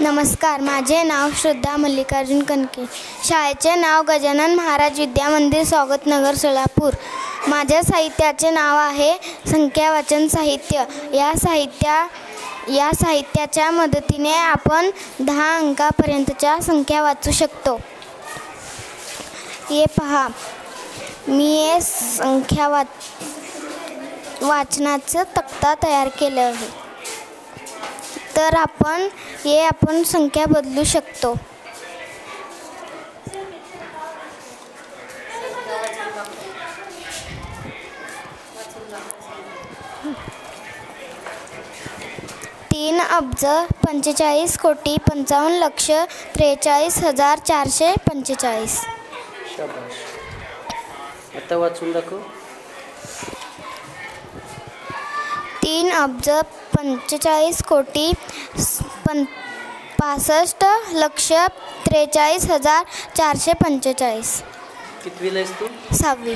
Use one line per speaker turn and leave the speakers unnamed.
नमस्कार, माझे नाव श्रद्धा मल्लिकार्जुन कनके. शाळेचे नाव गजानन महाराज विद्या मंदिर, स्वागतनगर, सोलापूर. माझ्या साहित्याचे नाव आहे संख्या वाचन साहित्य. या साहित्याच्या मदतीने आपण 10 अंकापर्यंतच्या संख्या वाचू शकतो. हे पहा, मी संख्या वाचनाचं तक्ता तयार केलं आहे. तर आपण संख्या बदलू शकतो. तीन अब्ज 45,55,43,445.
शाबाश. आता वाचून दाखव.
3 अब्ज 45,65,43,445.
कितवीला आहेस तू?
6वी.